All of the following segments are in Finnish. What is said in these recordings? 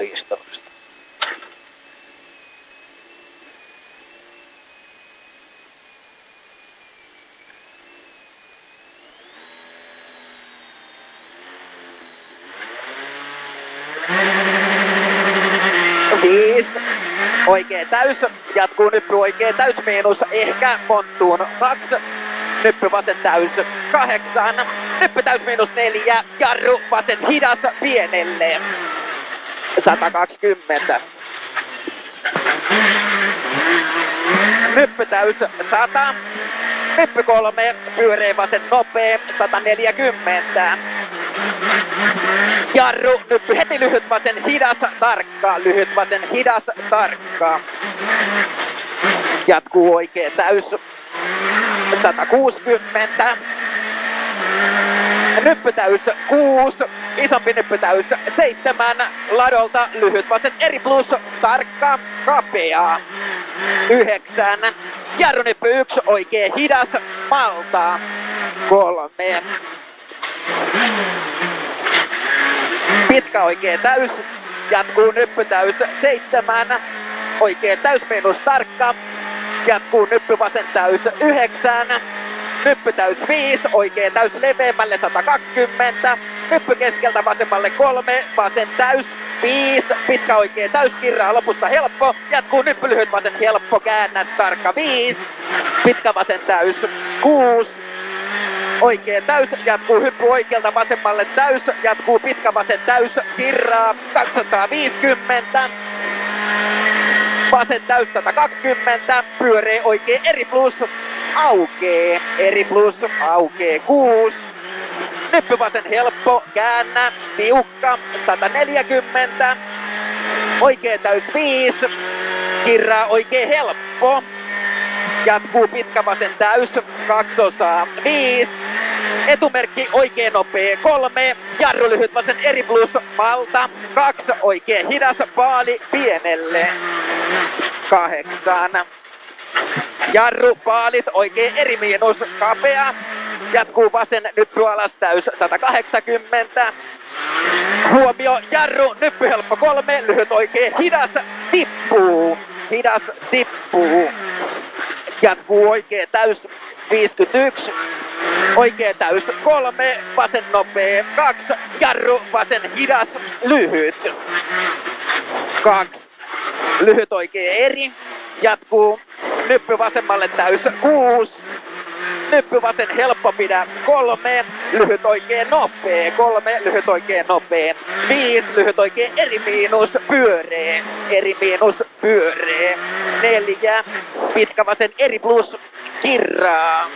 15. Oikee täys, jatkuu nyppy oikee täys miinus, ehkä monttuun 2, nyppy vasen täys 8, nyppy täys miinus 4, jarru vasen hidas pienelle 120. Nyppy täys 100, nyppy 3, pyöreä vasen nopee 140. Jarru, nyppy heti lyhyt vasen hidas, tarkka, lyhyt vasen hidas, tarkka. Jatkuu oikee täys 160. Nyppytäys 6, isompi nyppytäys 7, ladolta lyhyt vasen eri plus, tarkka, kapea 9. Jarrunyppy 1, oikee hidas, malta 3. Pitkä oikee täys, jatkuu nyppytäys 7, oikee täys miinus tarkka, jatkuu nyppy vasen täys 9, nyppy täys 5, oikee täys leveämmälle 120, nyppy keskeltä vasemmalle 3, vasen täys 5, pitkä oikee täys kirraa lopusta helppo, jatkuu nyppy lyhyt vasen helppo, käännä tarkka 5, pitkä vasen täys 6, oikee täys, jatkuu hyppy oikealta vasemmalle täys, jatkuu pitkä vasen täys, kirraa 250, vasen täys 120, pyöreä oikee eri plus, aukee, eri plus, aukee 6, nyppy vasen helppo, käännä, tiukka 140, oikee täys 5, kirraa oikee helppo, jatkuu pitkä vasen täys, 2 osaa 5, etumerkki oikee nopee 3, jarru lyhyt vasen eri plus, malta 2, oikee hidas, paali pienelle 8. Jarru, paalit, oikee eri miinus, kapea, jatkuu vasen, nyppy alas täys 180. Huomio, jarru, nyppy helppo 3, lyhyt oikee hidas, tippuu, hidas, tippuu. Jatkuu oikee täys 51, oikee täys 3, vasen nopee 2, jarru, vasen hidas, lyhyt 2, lyhyt oikee eri, jatkuu nyppy vasemmalle täys 6, nyppy vasen helppo pidä 3, lyhyt oikee nopee 3, lyhyt oikee nopee 5, lyhyt oikee eri miinus, pyöree, eri miinus, pyöree 4, pitkä vasen eri plus, kirraa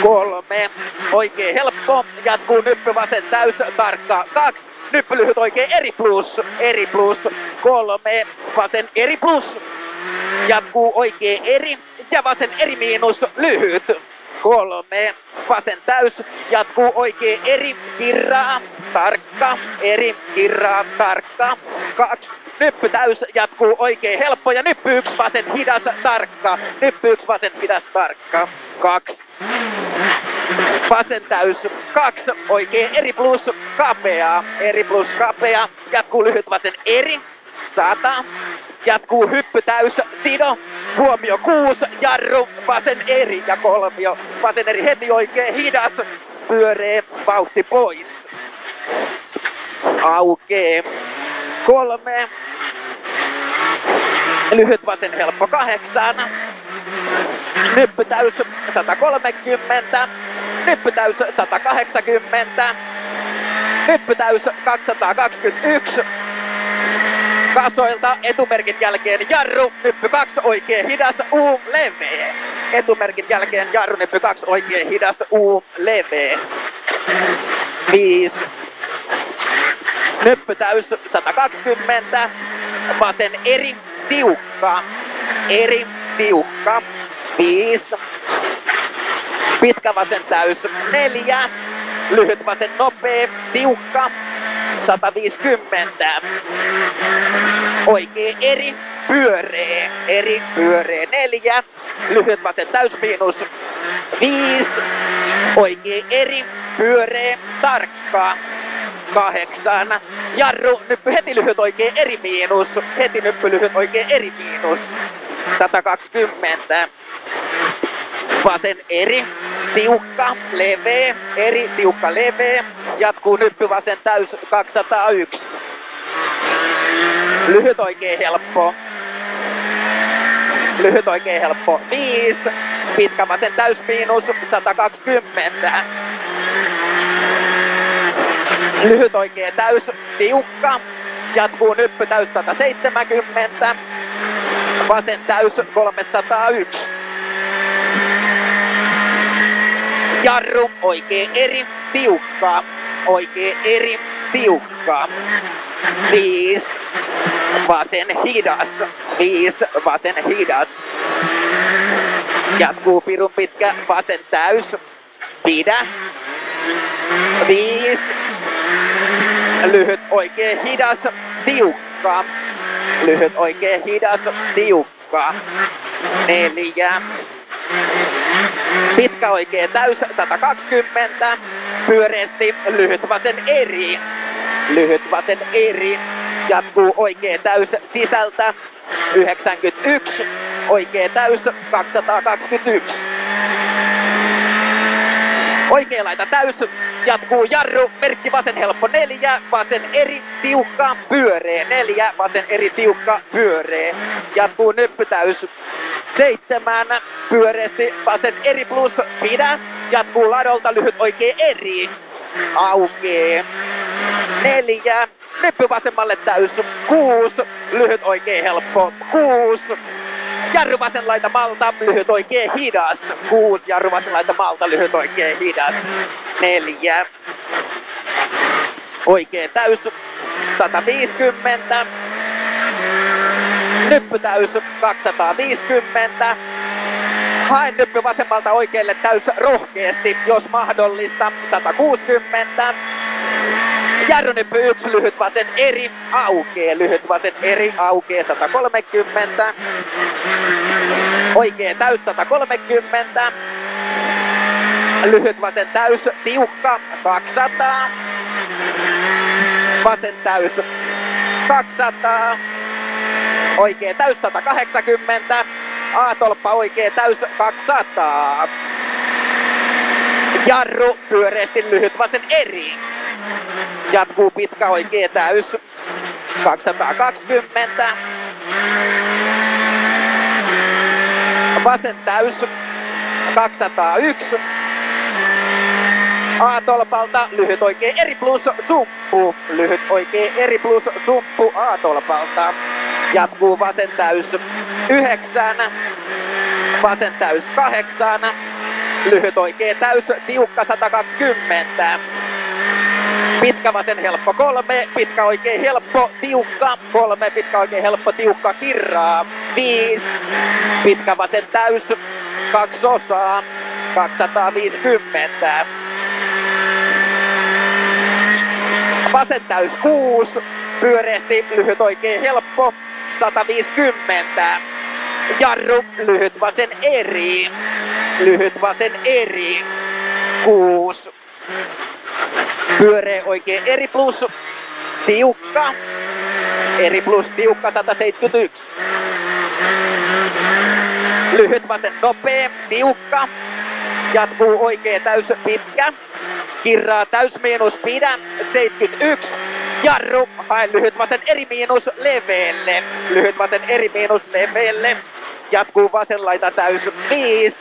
3, oikee helppo, jatkuu nyppy vasen täys, tarkka 2, nyppy lyhyt oikee eri plus 3, vasen eri plus, jatkuu oikee eri ja vasen eri miinus, lyhyt 3, vasen täys, jatkuu oikee eri, kirraa, tarkka, eri, kirraa, tarkka 2, nyppy täys, jatkuu oikee helppo ja nyppy 1, vasen hidas, tarkka, nyppy 1, vasen hidas, tarkka 2. Vasen täys 2, oikee eri plus, kapea, jatkuu lyhyt vasen eri, 100, jatkuu hyppy täys, sido, huomio 6, jarru, vasen eri ja kolmio, vasen eri heti oikee hidas, pyöree, vauhti pois, aukee 3, lyhyt vasen helppo 8, nyppy täys 130, nyppy täys 180, nyppy täys 221, kasoilta etumerkit jälkeen jarru, nyppy 2 oikee hidas, leveä. Etumerkit jälkeen jarru, nyppy 2 oikee hidas, leveä. 5. Nyppy täys 120, vasen eri, tiukka, 5. Pitkä vasen täys 4, lyhyt vasen nopee, tiukka 150. Oikee eri, pyöreä 4, lyhyt vasen täys miinus 5, oikee eri, pyöreä, tarkka 8. Jarru, nyppy heti lyhyt oikein eri miinus. Heti nyppy lyhyt oikein eri miinus. 120. Vasen eri, tiukka, leveä, eri, tiukka, leveä. Jatkuu nyppy vasen täys 201. Lyhyt oikein helppo. Lyhyt oikein helppo 5. Pitkä vasen täys miinus 120. Lyhyt oikein täys tiukka. Jatkuu nyppy täys 170. Vasen täys 301. Jarru oikein eri tiukka. Oikein eri tiukka. 5. Vasen hidas. 5. Vasen hidas. Jatkuu pirun pitkä vasen täys. Pidä. 5. Lyhyt oikein hidas. Tiukka. Lyhyt oikein hidas. Tiukka. 4. Pitkä oikein täys 120. Pyöreästi lyhyt vasen eri. Lyhyt vasen eri. Jatkuu oikein täys sisältä 91. Oikein täys 221. Oikein laita täys. Jatkuu jarru. Merkki vasen helppo 4. Vasen eri tiukka pyöreä. 4. Vasen eri tiukka pyöreä. Jatkuu nyppy täys 7. Pyöreästi vasen eri plus pidä. Jatkuu ladolta lyhyt oikein eri. Aukee. 4. Nyppy vasemmalle täys 6. Lyhyt oikein helppo 6. Jarru vasen laita malta, lyhyt oikein hidas. 6. Jarru vasen laita malta, lyhyt oikein hidas. 4. Oikein täys 150. Nyppy täys 250. Hae nyppy vasemmalta oikealle täys rohkeasti, jos mahdollista 160. Jarrunyppy 1, lyhyt vasen eri, aukee, lyhyt vasen eri, aukee 130. Oikein täys 130. Lyhyt vasen täys, tiukka 200. Vasen täys 200. Oikein täys 180. A-tolppa oikein täys 200. Jarru pyöreästi lyhyt vasen eri. Jatkuu pitkä oikein täys 220. Vasen täys 201. A-tolpalta lyhyt oikein eri plus sumppu. Lyhyt oikein eri plus sumppu A-tolpalta. Jatkuu vasen täys 9. Vasen täys 8. Lyhyt oikein täys tiukka 120. Pitkä vasen helppo 3. Pitkä oikein helppo tiukka 3. Pitkä oikein helppo tiukka kirraa 5. Pitkä vasen täys 2 osaa 250. Vasen täys 6. Pyöreästi lyhyt oikein helppo 150. Jarru lyhyt vasen eri. Lyhyt vasen eri 6. Pyöreä oikein eri plus tiukka. Eri plus tiukka 171. Lyhyt vasen nopea tiukka. Jatkuu oikein täys pitkä. Kirraa täys miinus pidä 71. Jarru, hae lyhyt vasen eri miinus leveelle. Lyhyt vasen eri miinus leveelle. Jatkuu vasen laita täys 5.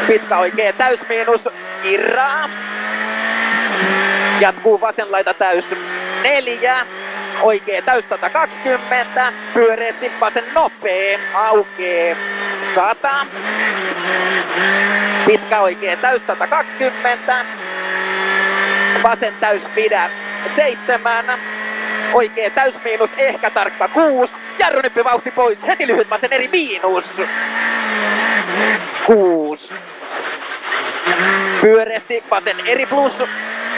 Pitkä oikein täys miinus kirraa. Jatkuu vasen laita täys 4. Oikein täys 120. Pyöreästi vasen nopee. Aukee 100. Pitkä oikein täys 120. Vasen täys pidä 7. Oikein täys miinus ehkä tarkka 6. Jarrunyppi vauhti pois. Heti lyhyt vasen eri miinus 6. Pyöreästi vasen eri plus.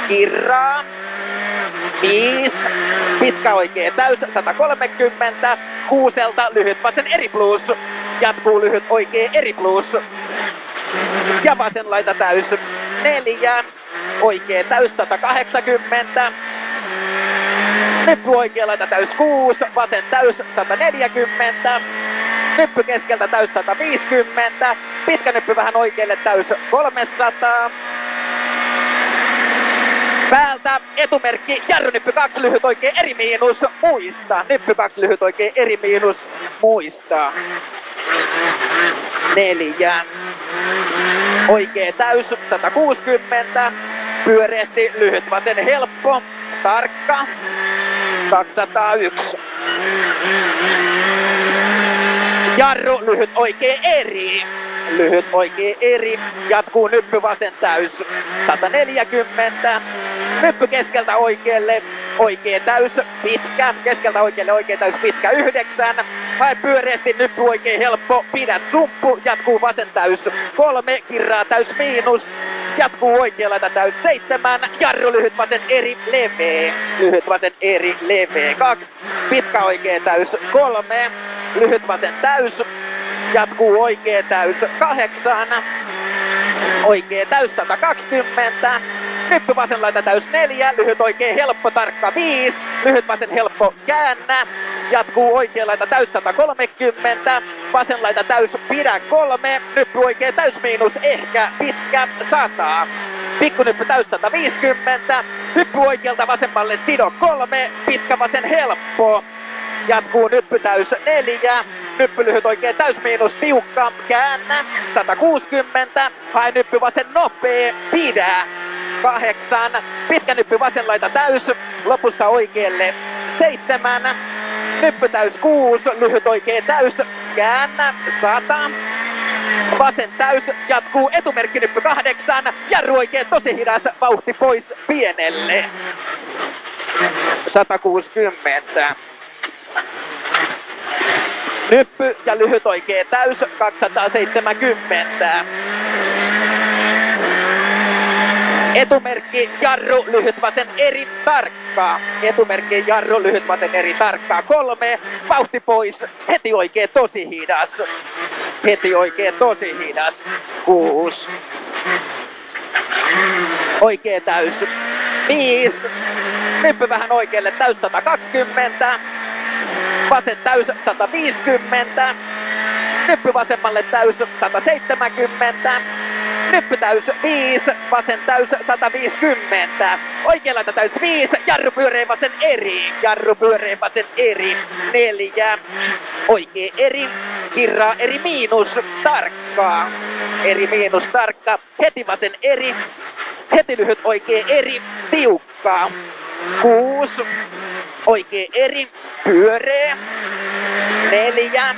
Kirraa 5. Pitkä oikein täys 130. 6 lyhyt vasen eri plus. Jatkuu lyhyt oikein eri plus. Ja vasen laita täys 4. Oikein täys 180. Nyppy oikea laita täys 6, vasen täys 140. Nyppy keskeltä täys 150. Pitkä nyppy vähän oikealle täys 300. Päältä etumerkki, jarrunyppy 2 lyhyt oikein eri miinus, muista. Nyppy 2 lyhyt oikein eri miinus, muista. 4. Oikee täys 160. Pyöreästi lyhyt vasen helppo, tarkka. 201. Jarru lyhyt oikee eri. Lyhyt oikee eri. Jatkuu nyppy vasen täys 140. Nyppy keskeltä oikealle. Oikee täys pitkä. Keskeltä oikealle oikee täys pitkä 9. Hae pyöreästi nyppy oikee helppo. Pidä sumppu. Jatkuu vasen täys 3. Kirraa täys miinus. Jatkuu oikea laita täys 7. Jarru lyhyt vasen eri leveä. Lyhyt vasen eri leveä 2. Pitkä oikee täys 3. Lyhyt vasen täys. Jatkuu oikee täys 8. Oikee täys 120. Nyppy vasen laita täys 4. Lyhyt oikee helppo tarkka 5. Lyhyt vasen helppo käännä. Jatkuu oikea laita täys 130. Vasen laita täys pidä 3. Nyppy oikee täys miinus ehkä pitkä 100. Pikkunyppy täys 150. Hyppy oikealta vasemmalle sido 3. Pitkä vasen helppo. Jatkuu nyppy täys 4. Nyppy lyhyt oikein täys miinus tiukka. Käännä 160. Hae nyppy vasen nopee. Pidä 8. Pitkä nyppy vasen laita täys. Lopussa oikealle 7. Nyppy täys 6. Lyhyt oikein täys. Käännä 100. Vasen täys. Jatkuu etumerkki nyppy 8. Jarru oikein tosi hidas. Vauhti pois pienelle. 160. Nyppy ja lyhyt oikee täys 270. Etumerkki jarru lyhyt vasen eri tarkka. Etumerkki jarru lyhyt vasen eri tarkka 3. Vauhti pois. Heti oikee tosi hidas. Heti oikee tosi hidas 6. Oikee täys 5. Nyppy vähän oikealle täys 120. Vasen täys 150. Nyppy vasemmalle täys 170. Nyppy täys 5. Vasen täys 150. Oikea laita täys 5. Jarru pyöreä vasen eri. Jarru pyöreä vasen eri. 4. Oikee eri. Kirraa eri miinus. Tarkkaa. Eri miinus tarkka. Heti vasen eri. Heti lyhyt oikee eri. Tiukkaa. 6. Oikee eri. Pyöreä. 4.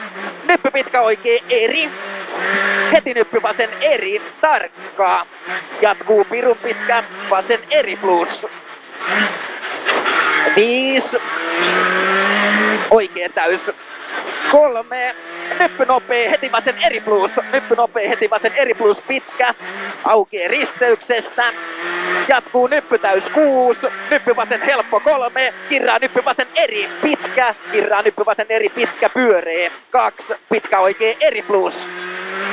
Nyppy pitkä oikee eri. Heti nyppy vasen eri. Tarkkaa. Jatkuu pirun pitkä vasen eri plus. 5. Oikee täys 3. Nyppy nopee heti vasen eri plus. Nyppy nopee heti vasen eri plus pitkä. Aukee risteyksestä. Jatkuu nyppy täys 6. Nyppy vasen helppo 3. Kirraa nyppy vasen eri pitkä. Kirraa nyppy vasen eri pitkä pyöreä. 2. Pitkä oikee eri plus.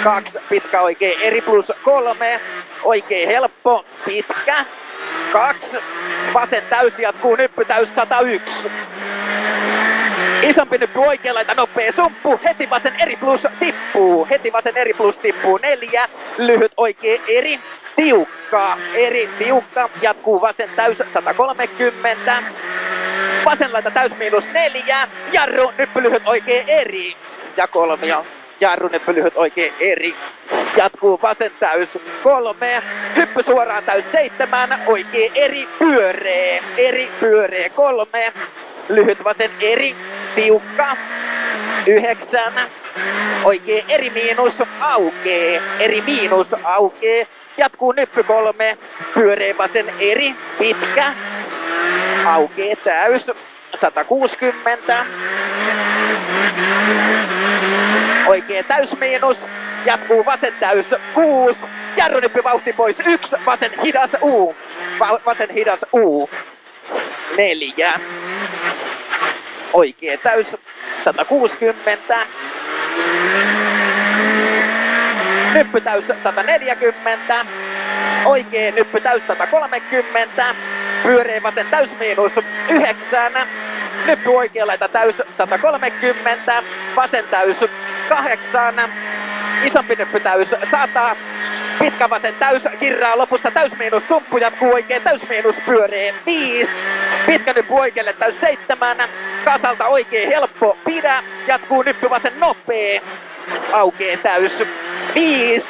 2. Pitkä oikee eri plus 3. Oikee helppo pitkä. 2. Vasen täys jatkuu nyppy täys 101. Isompi nyppy oikea laita nopea sumppu. Heti vasen eri plus tippuu. Heti vasen eri plus tippuu 4. Lyhyt oikee eri. Tiukka. Eri tiukka. Jatkuu vasen täys 130. Vasen laita täys miinus 4. Jarru nyppy lyhyt oikee eri. Ja 3. Jarru nyppy lyhyt oikee eri. Jatkuu vasen täys 3. Hyppy suoraan täys 7. Oikee eri pyöreä. Eri pyöreä 3. Lyhyt vasen eri. Tiukka. 9. Oikee eri miinus aukee. Eri miinus aukee. Jatkuu nyppy 3. Pyöreä vasen eri. Pitkä. Aukee täys. 160. Oikee täys miinus. Jatkuu vasen täys 6. Jarrunyppy vauhti pois 1. Vasen hidas U. Vasen hidas U. 4. Oikee täys 160. Nyppy täys 140. Oikee nyppy täys 130. Pyöreä vasen täys miinus 9. Nyppy oikea laita täys 130, vasen täys 8, isompi nyppy täys 100, pitkä vasen täys kirraa lopussa täysmiinus, sumppu jatkuu oikein täysmiinus pyöree 5, pitkä nyppy oikealle täys 7, kasalta oikein helppo pidä, jatkuu nyppy vasen nopee, aukee täys 5,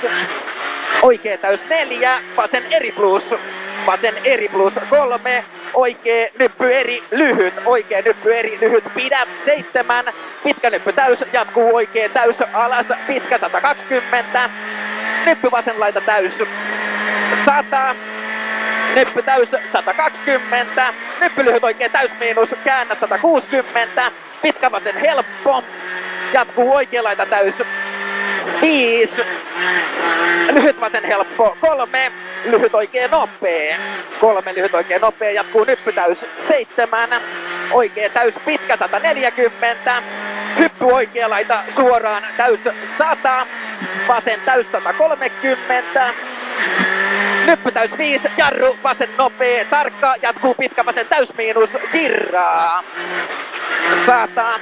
oikea täys 4, vasen eri plus 3, oikea nyppy eri lyhyt, oikea nyppy eri lyhyt pidä 7, pitkä nyppy täys jatkuu oikea täys alas, pitkä 120, nyppy vasen laita täys 100, nyppy täys 120, nyppy lyhyt oikea täysmiinus, käännä 160, pitkä vasen helppo, jatkuu oikea laita täys 5, lyhyt vasen helppo 3, lyhyt oikea nopee, 3 lyhyt oikea nopee, jatkuu nyppy täys 7, oikea täys pitkä 140, hyppy oikea laita suoraan täys 100, vasen täys 130, nyppy täys 5, jarru vasen nopee, tarkka, jatkuu pitkä vasen täysmiinus, kirraa 100,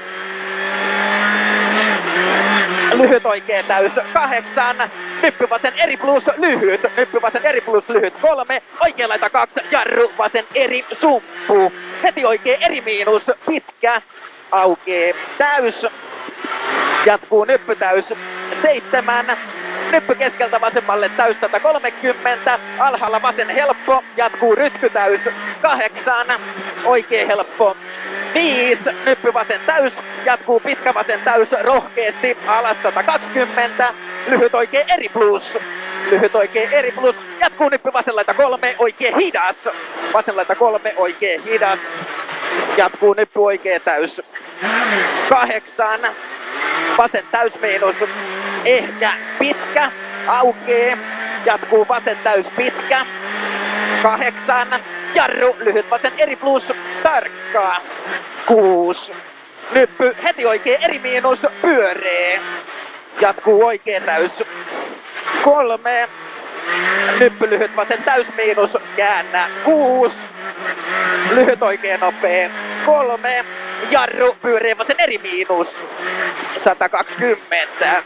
lyhyt oikea täys 8, nyppy vasen eri plus lyhyt, nyppy vasen eri plus lyhyt 3, oikea laita 2, jarru vasen eri sumppu, heti oikea eri miinus pitkä, aukee täys, jatkuu nyppy täys 7, nyppy keskeltä vasemmalle täys 130, alhaalla vasen helppo, jatkuu rytky täys 8, oikea helppo 5, nyppy vasen täys, jatkuu pitkä vasen täys rohkeasti, alas 120, lyhyt oikea eri plus, jatkuu nyppy vasen laita 3, oikea hidas, vasen laita 3, oikea hidas, jatkuu nyppy oikea täys 8, vasen täysmiinus, ehkä pitkä, aukee, jatkuu vasen täys pitkä, 8, jarru, lyhyt vasen eri plus, tarkkaa, 6, nyppy, heti oikea eri miinus, pyöree, jatkuu oikea täys, 3, nyppy lyhyt vasen täysmiinus, käännä, 6, lyhyt oikea nopee, 3, jarru, pyöree vasen eri miinus, 120,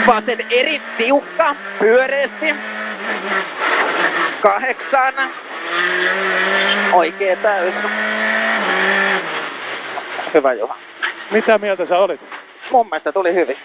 vasen eri tiukka, pyöreästi, 8, oikea täys. Hyvä Juha. Mitä mieltä sä olit? Mun mielestä tuli hyvin.